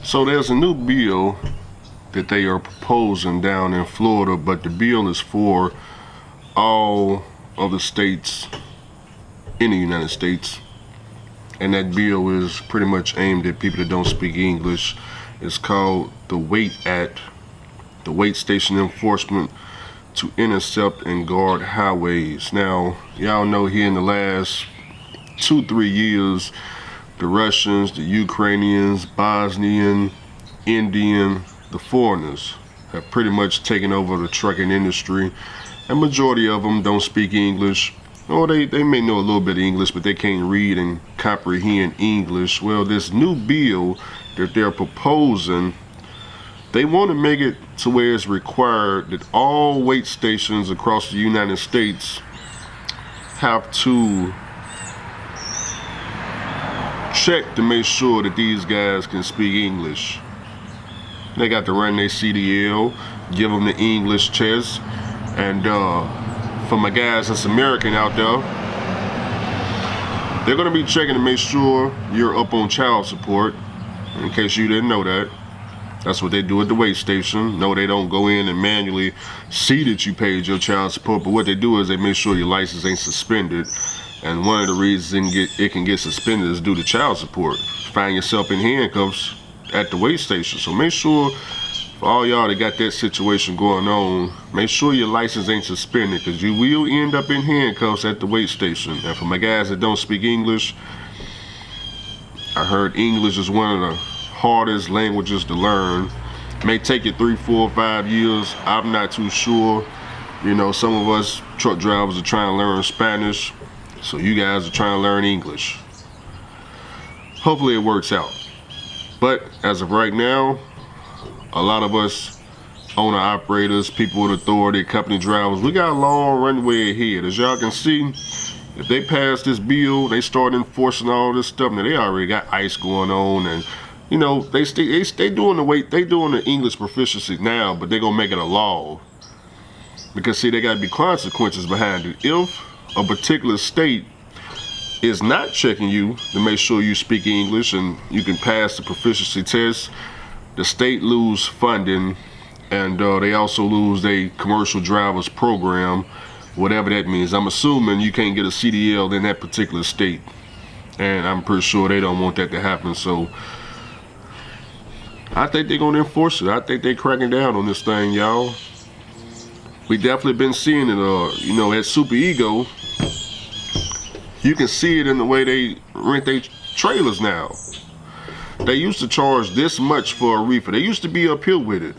So there's a new bill that they are proposing down in Florida, but the bill is for all of the states in the United States. And that bill is pretty much aimed at people that don't speak English. It's called the WAIT Act, the Weight Station Enforcement to Intercept and Guard Highways. Now, y'all know here in the last 2-3 years, the Russians, the Ukrainians, Bosnian, Indian, the foreigners have pretty much taken over the trucking industry. And majority of them don't speak English. Or they may know a little bit of English, but they can't read and comprehend English. Well, this new bill that they're proposing, they want to make it to where it's required that all weight stations across the United States have to check to make sure that these guys can speak English. They got to run their CDL, give them the English test, and for my guys that's American out there, they're going to be checking to make sure you're up on child support. In case you didn't know that, that's what they do at the weight station. No, they don't go in and manually see that you paid your child support, but what they do is they make sure your license ain't suspended. And one of the reasons it can get suspended is due to child support. Find yourself in handcuffs at the weight station. So make sure, for all y'all that got that situation going on, make sure your license ain't suspended, because you will end up in handcuffs at the weight station. And for my guys that don't speak English, I heard English is one of the hardest languages to learn. It may take you 3, 4, 5 years. I'm not too sure. You know, some of us truck drivers are trying to learn Spanish, so you guys are trying to learn English. Hopefully it works out. But as of right now, a lot of us owner operators, people with authority, company drivers, we got a long runway ahead. As y'all can see, if they pass this bill, they start enforcing all this stuff. Now they already got ICE going on, and you know they doing the English proficiency now, but they gonna make it a law, because see, they gotta be consequences behind it. If a particular state is not checking you to make sure you speak English and you can pass the proficiency test, the state lose funding, and they also lose their commercial drivers program, whatever that means. I'm assuming you can't get a CDL in that particular state, and I'm pretty sure they don't want that to happen. So I think they're gonna enforce it. I think they're cracking down on this thing, y'all. We definitely been seeing it, you know, at Super Ego. You can see it in the way they rent their trailers now. They used to charge this much for a reefer. They used to be uphill with it.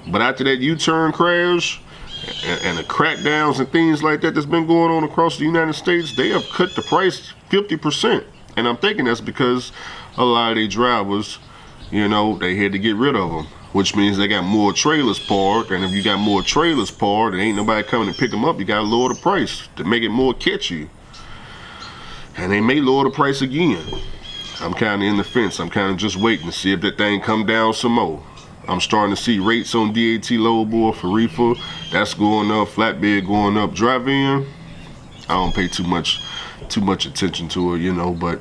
But after that U-turn crash and the crackdowns and things like that that's been going on across the United States, they have cut the price 50%. And I'm thinking that's because a lot of their drivers, you know, they had to get rid of them, which means they got more trailers parked. And if you got more trailers parked and ain't nobody coming to pick them up, you got to lower the price to make it more catchy. And they may lower the price again. I'm kind of in the fence. I'm kind of just waiting to see if that thing come down some more. I'm starting to see rates on DAT load board for reefer. That's going up. Flatbed going up. Drive-in, I don't pay too much attention to it, you know. But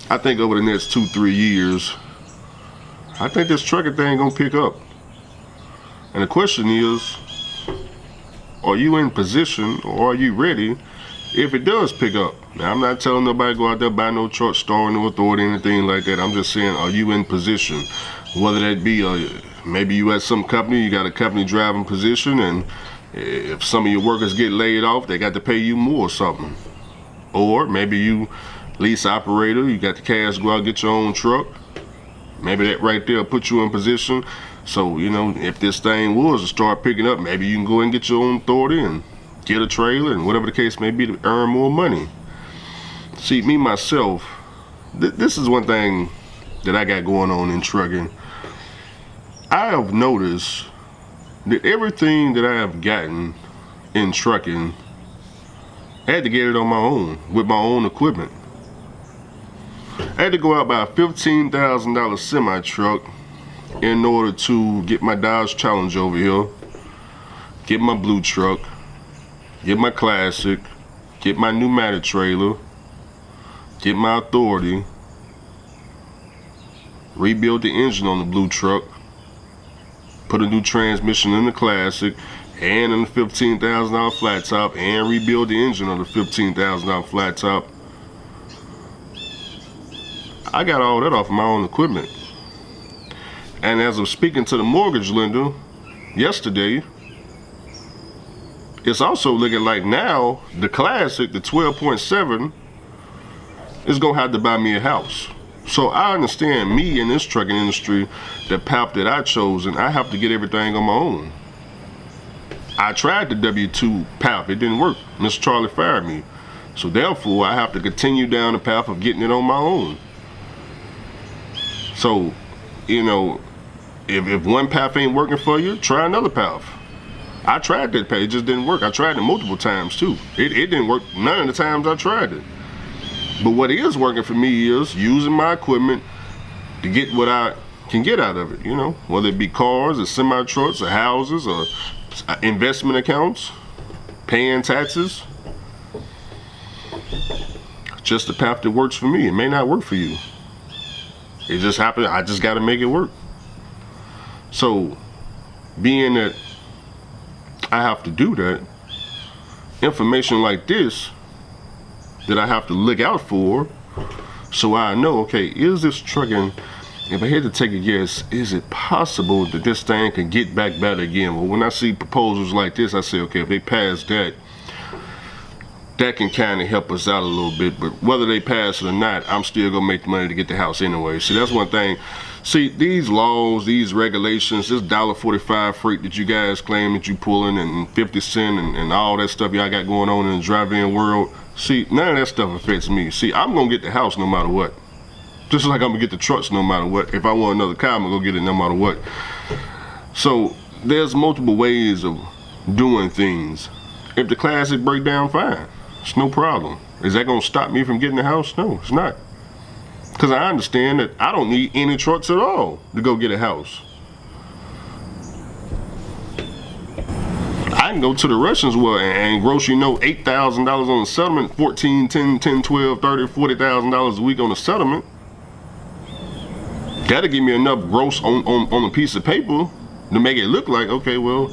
I think over the next 2-3 years, I think this trucking thing gonna pick up. And the question is, are you in position, or are you ready if it does pick up? Now, I'm not telling nobody go out there buy no truck, store no authority, anything like that. I'm just saying, are you in position? Whether that be maybe you at some company, you got a company driving position, and if some of your workers get laid off, they got to pay you more or something. Or maybe you lease operator, you got the cash to go out and get your own truck. Maybe that right there will put you in position. So, you know, if this thing was to start picking up, maybe you can go and get your own authority and get a trailer and whatever the case may be to earn more money. See, me, myself, this is one thing that I got going on in trucking. I have noticed that everything that I have gotten in trucking, I had to get it on my own, with my own equipment. I had to go out buy a $15,000 semi truck in order to get my Dodge Challenger over here, get my blue truck, get my Classic, get my pneumatic trailer, get my authority, rebuild the engine on the blue truck, put a new transmission in the Classic and in the $15,000 flat top, and rebuild the engine on the $15,000 flat top. I got all that off of my own equipment. And as I'm speaking to the mortgage lender yesterday, it's also looking like now the Classic, the 12.7, is gonna have to buy me a house. So I understand, me in this trucking industry, the path that I chosen, I have to get everything on my own. I tried the W-2 path, it didn't work. Mr. Charlie fired me. So therefore, I have to continue down the path of getting it on my own. So, you know, if one path ain't working for you, try another path. I tried that path, it just didn't work. I tried it multiple times too. It didn't work none of the times I tried it. But what is working for me is using my equipment to get what I can get out of it, you know, whether it be cars or semi-trucks or houses or investment accounts, paying taxes. Just the path that works for me. It may not work for you. It just happened, I just gotta make it work. So, being that I have to do that, information like this that I have to look out for, so I know, okay, is this trucking, if I had to take a guess, is it possible that this thing can get back better again? Well, when I see proposals like this, I say, okay, if they pass that, that can kind of help us out a little bit. But whether they pass it or not, I'm still gonna make the money to get the house anyway. See, that's one thing. See, these laws, these regulations, this $1.45 freight that you guys claim that you pulling, and 50 cent and all that stuff y'all got going on in the drive-in world, see, none of that stuff affects me. See, I'm gonna get the house no matter what. Just like I'm gonna get the trucks no matter what. If I want another car, I'm gonna go get it no matter what. So there's multiple ways of doing things. If the Classic break down, fine. It's no problem. Is that gonna stop me from getting the house? No, it's not. Because I understand that I don't need any trucks at all to go get a house. I can go to the Russians and gross, you know, $8,000 on the settlement, 14, 10, 12, 30, $40,000 a week on the settlement. That'll give me enough gross on a piece of paper to make it look like, okay, well,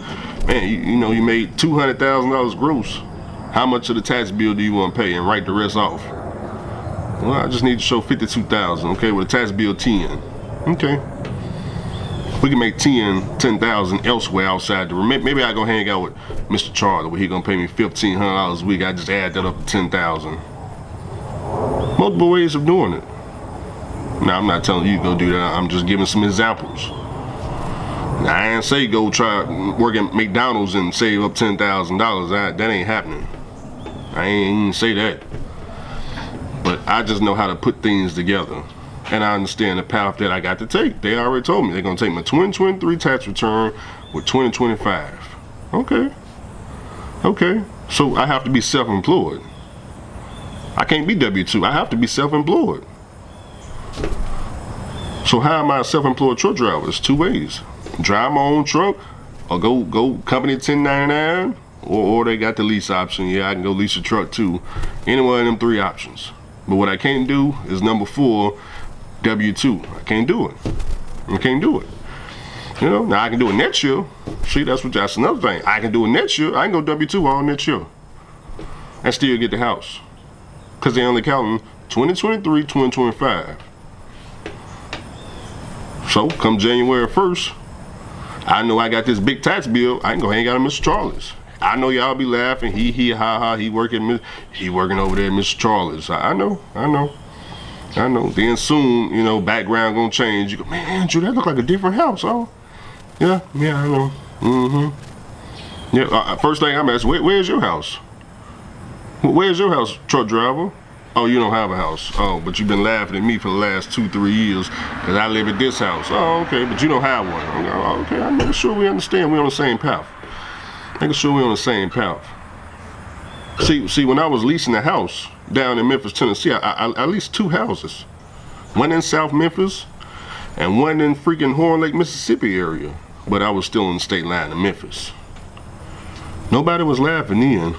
man, you know, you made $200,000 gross. How much of the tax bill do you want to pay, and write the rest off? Well, I just need to show $52,000, okay, with a tax bill 10. Okay. We can make 10,000 elsewhere outside the room. Maybe I go hang out with Mr. Charlie, where he gonna pay me $1,500 a week. I just add that up to 10,000. Multiple ways of doing it. Now, I'm not telling you to go do that. I'm just giving some examples. Now, I ain't say go try work at McDonald's and save up $10,000. That ain't happening. I ain't even say that. But I just know how to put things together. And I understand the path that I got to take. They already told me they're gonna take my 2023 tax return with 2025. Okay. Okay. So I have to be self-employed. I can't be W-2. I have to be self-employed. So how am I a self-employed truck driver? There's two ways. Drive my own truck, or go company 1099, or they got the lease option. Yeah, I can go lease a truck too. Any one of them three options. But what I can't do is number 4, W-2. I can't do it. I can't do it. You know, now I can do it next year. See, that's another thing. I can do it next year. I can go W-2 all next year and still get the house. Because they only counting 2023, 2025. So come January 1st, I know I got this big tax bill. I can go hang out at Mr. Charlie's. I know y'all be laughing, he, ha, ha, he working over there at Mr. Charlie's. I know. Then soon, you know, background gonna change. You go, man, Andrew, that look like a different house, oh. Yeah, I know. Mm-hmm. Yeah, first thing I'm asking, where's your house? Where's your house, truck driver? Oh, you don't have a house. Oh, but you've been laughing at me for the last 2-3 years because I live at this house. Oh, okay, but you don't have one. Oh, okay, I'm making sure we understand we're on the same path. Making sure we're on the same path. See, when I was leasing a house down in Memphis, Tennessee, I leased 2 houses. One in South Memphis and one in freaking Horn Lake, Mississippi area. But I was still on the state line of Memphis. Nobody was laughing then.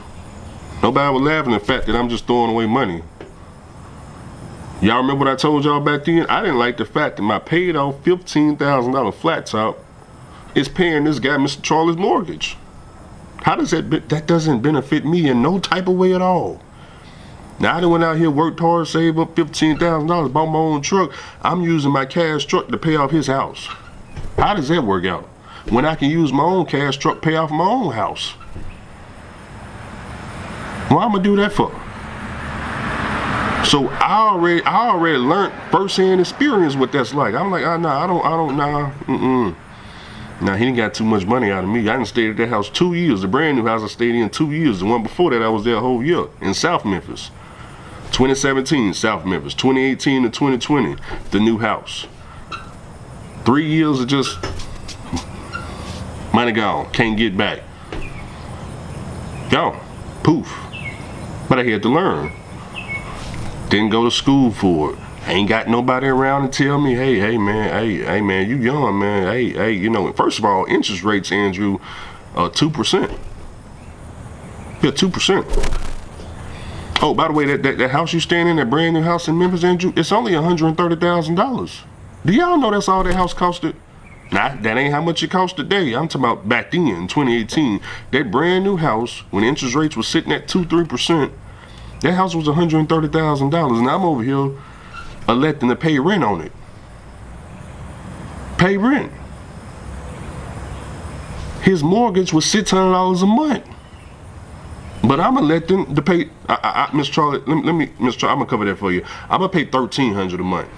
Nobody was laughing at the fact that I'm just throwing away money. Y'all remember what I told y'all back then? I didn't like the fact that my paid off $15,000 flat top is paying this guy, Mr. Charlie's mortgage. How does that doesn't benefit me in no type of way at all. Now I done went out here, worked hard, saved up $15,000, bought my own truck. I'm using my cash truck to pay off his house. How does that work out? When I can use my own cash truck, pay off my own house. Why am I do that for? So I already learned firsthand experience what that's like. I'm like, Now he didn't got too much money out of me. I done stayed at that house 2 years. The brand new house I stayed in 2 years. The one before that I was there a whole year in South Memphis. 2017, South Memphis. 2018 to 2020, the new house. 3 years of just money gone. Can't get back. Gone. Poof. But I had to learn. Didn't go to school for it. Ain't got nobody around to tell me, hey man, you young, man. Hey, you know, first of all, interest rates, Andrew, 2%. Yeah, 2%. Oh, by the way, that house you staying in, that brand new house in Memphis, Andrew, it's only $130,000. Do y'all know that's all that house costed? Nah, that ain't how much it cost today. I'm talking about back then, in 2018. That brand new house, when interest rates was sitting at 2-3%, that house was $130,000, and I'm over here electing to pay rent on it. Pay rent. His mortgage was $600 a month, but I'm electing to pay. Miss Charlotte, Miss Charlotte, I'm gonna cover that for you. I'm gonna pay $1,300 a month.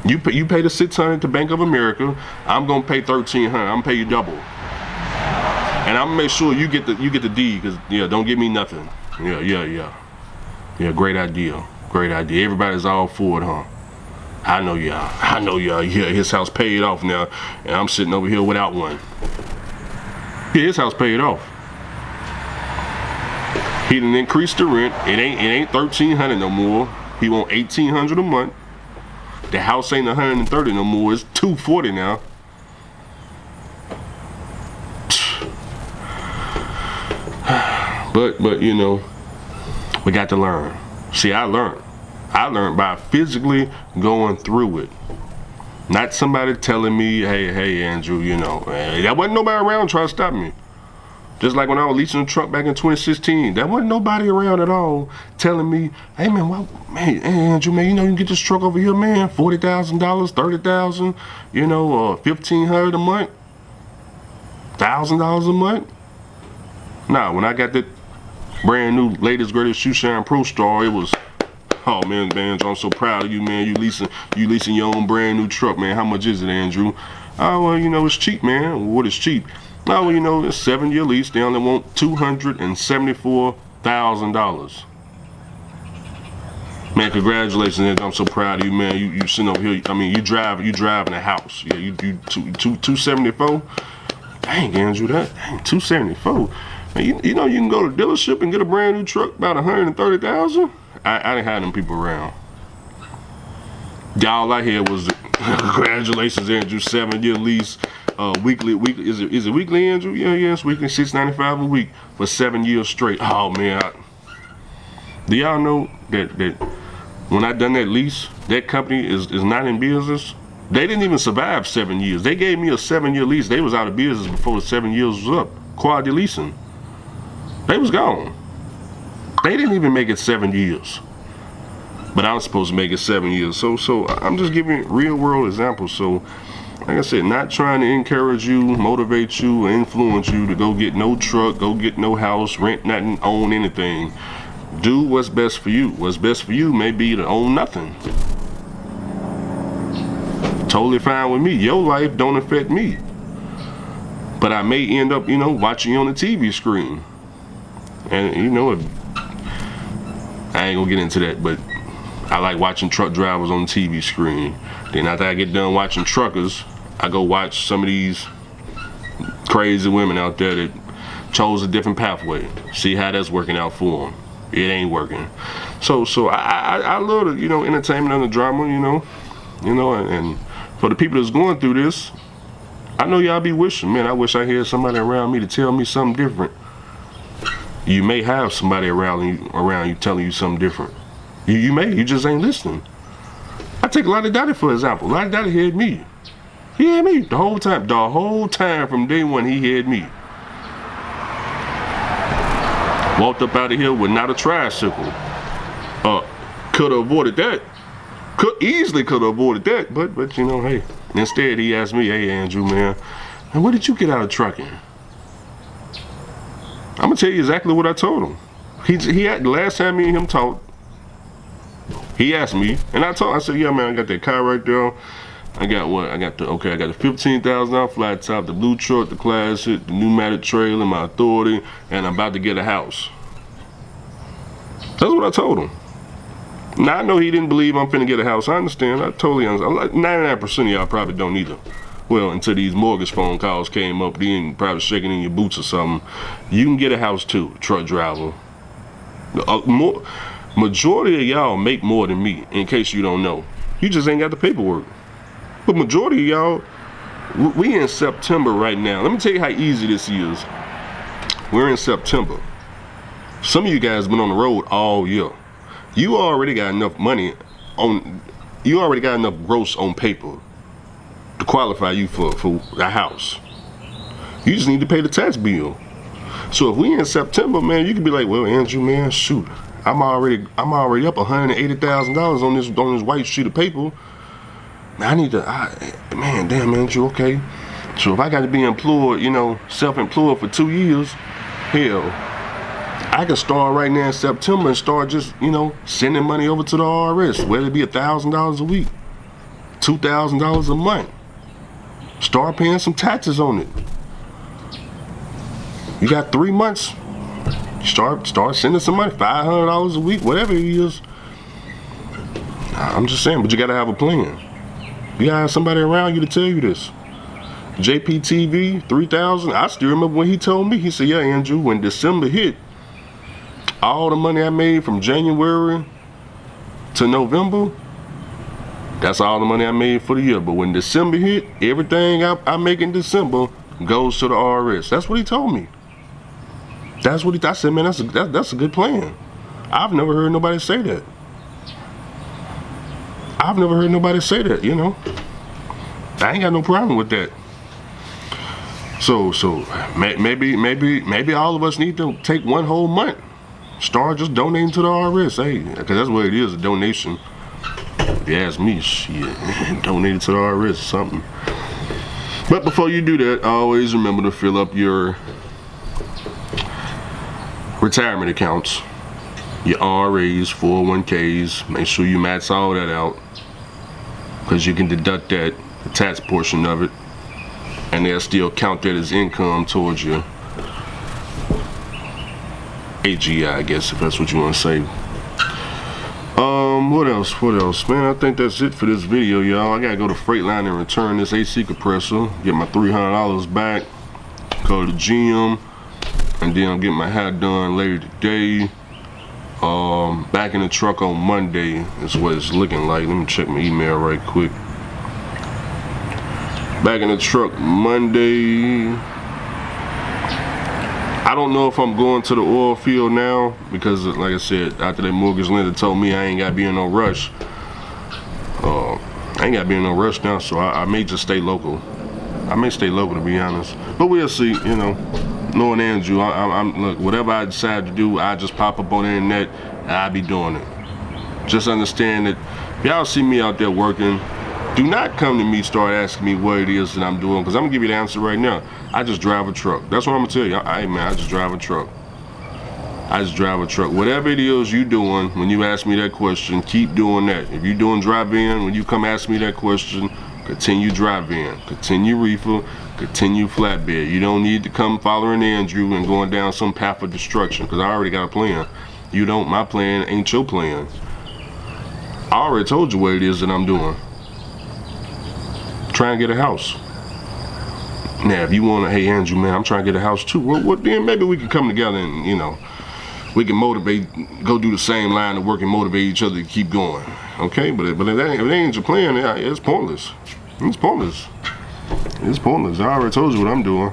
You pay the $600 to Bank of America. I'm gonna pay $1,300. I'm gonna pay you double, and I'm gonna make sure you get the deed. Cause yeah, don't give me nothing. Yeah, great idea. Great idea. Everybody's all for it, huh? I know y'all. Yeah, his house paid off now, and I'm sitting over here without one. Yeah, his house paid off. He done increased the rent. It ain't $1,300 no more. He want $1,800 a month. The house ain't $130 no more. It's $240 now. But you know, we got to learn. See, I learned by physically going through it. Not somebody telling me, hey, Andrew, you know, there wasn't nobody around trying to stop me. Just like when I was leasing a truck back in 2016, there wasn't nobody around at all telling me, hey man, hey Andrew, man, you know you can get this truck over here, man, $40,000, $30,000, you know, $1,500 a month, $1,000 a month. Nah, when I got that brand new latest greatest shoe shine Pro Star, it was, oh man, I'm so proud of you, man. You leasing your own brand new truck, man. How much is it, Andrew? Oh, well, you know, it's cheap, man. What is cheap? Oh, well, you know, it's a 7-year lease. They only want $274,000. Man, congratulations, Andrew. I'm so proud of you, man. You sitting over here. I mean, you driving a house. Yeah, you 274. Dang, Andrew, dang, 274. Man, you know you can go to the dealership and get a brand new truck about $130,000. I didn't have them people around. All I heard was congratulations, Andrew, 7-year lease, weekly. Is it weekly, Andrew? Yeah, it's weekly, $695 a week for 7 years straight. Oh man, do y'all know that when I done that lease, that company is not in business? They didn't even survive 7 years. They gave me a 7-year lease. They was out of business before the 7 years was up. Quality leasing. They was gone. They didn't even make it 7 years. But I was supposed to make it 7 years. So I'm just giving real world examples. So like I said, not trying to encourage you, motivate you, or influence you to go get no truck, go get no house, rent nothing, own anything. Do what's best for you. What's best for you may be to own nothing. Totally fine with me. Your life don't affect me. But I may end up, you know, watching you on the TV screen. And you know, I ain't gonna get into that, but I like watching truck drivers on the TV screen. Then after I get done watching truckers, I go watch some of these crazy women out there that chose a different pathway. See how that's working out for them. It ain't working. So I love the, you know, entertainment and the drama, you know, and for the people that's going through this, I know y'all be wishing, man, I wish I had somebody around me to tell me something different. You may have somebody around you telling you something different. You just ain't listening. I take Lonnie Dottie for example. Lonnie Dottie had me. He had me the whole time. The whole time from day one, he had me. Walked up out of here with not a tricycle. Could have avoided that. Easily could have avoided that, but you know, hey. Instead, he asked me, hey, Andrew, man, and what did you get out of trucking? I'm gonna tell you exactly what I told him. He had the last time me and him talked. He asked me, and I said, yeah, man, I got that car right there. I got what? I got the $15,000 flat top, the blue truck, the classic, the pneumatic trailer, my authority, and I'm about to get a house. That's what I told him. Now I know he didn't believe I'm finna get a house. I understand. I totally understand. 99% of y'all probably don't either. Well, until these mortgage phone calls came up, then probably shaking in your boots or something. You can get a house too, truck driver. Majority of y'all make more than me, in case you don't know. You just ain't got the paperwork. But majority of y'all, we in September right now. Let me tell you how easy this is. We're in September. Some of you guys been on the road all year. You already got enough money you already got enough gross on paper to qualify you for a house. You just need to pay the tax bill. So if we in September, man, you could be like, well, Andrew, man, shoot, I'm already up $180,000 on this white sheet of paper. Man, I need to, man, damn, Andrew, okay. So if I got to be employed, you know, self-employed for 2 years, hell, I can start right now in September and start just, you know, sending money over to the IRS, whether it be $1,000 a week, $2,000 a month. Start paying some taxes on it. You got 3 months. Start sending some money, $500 a week, whatever it is. I'm just saying, but you gotta have a plan. You gotta have somebody around you to tell you this. JPTV 3000. I still remember when he told me. He said, "Yeah, Andrew, when December hit, all the money I made from January to November, that's all the money I made for the year. But when December hit, everything I make in December goes to the IRS." That's what he told me. That's what I said, man, that's a good plan. I've never heard nobody say that. I've never heard nobody say that, you know. I ain't got no problem with that. So maybe all of us need to take one whole month. Start just donating to the IRS, hey, because that's what it is, a donation. If you ask me, shit, donate it to the IRS or something. But before you do that, always remember to fill up your retirement accounts, your RAs, 401ks. Make sure you max all that out, because you can deduct that, the tax portion of it, and they'll still count that as income towards your AGI, I guess, if that's what you want to say. What else? Man, I think that's it for this video, y'all. I gotta go to Freightliner and return this AC compressor, get my $300 back, go to the gym, and then I'll get my hair done later today. Back in the truck on Monday is what it's looking like. Let me check my email right quick. Back in the truck Monday. I don't know if I'm going to the oil field now, because like I said, after that mortgage lender told me I ain't gotta be in no rush. I ain't gotta be in no rush now, so I may just stay local. I may stay local, to be honest, but we'll see. You know, knowing Andrew, look, whatever I decide to do, I just pop up on the internet and I be doing it. Just understand that if y'all see me out there working, do not come to me start asking me what it is that I'm doing, because I'm gonna give you the answer right now. I just drive a truck. That's what I'm gonna tell you. Hey man, I just drive a truck. I just drive a truck. Whatever it is you doing, when you ask me that question, keep doing that. If you're doing drive-in, when you come ask me that question, continue drive-in, continue reefer, continue flatbed. You don't need to come following Andrew and going down some path of destruction, because I already got a plan. You don't. My plan ain't your plan. I already told you what it is that I'm doing. Try and get a house. Now, if you want to, hey Andrew, man, I'm trying to get a house too. Well, then maybe we can come together and, you know, we can motivate, go do the same line of work and motivate each other to keep going. Okay, but if that ain't your plan, it's pointless. It's pointless. It's pointless. I already told you what I'm doing.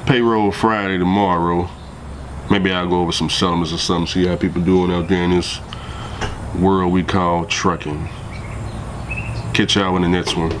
Payroll Friday tomorrow. Maybe I'll go over some settlements or something, see how people doing out there in this world we call trucking. Catch y'all in the next one.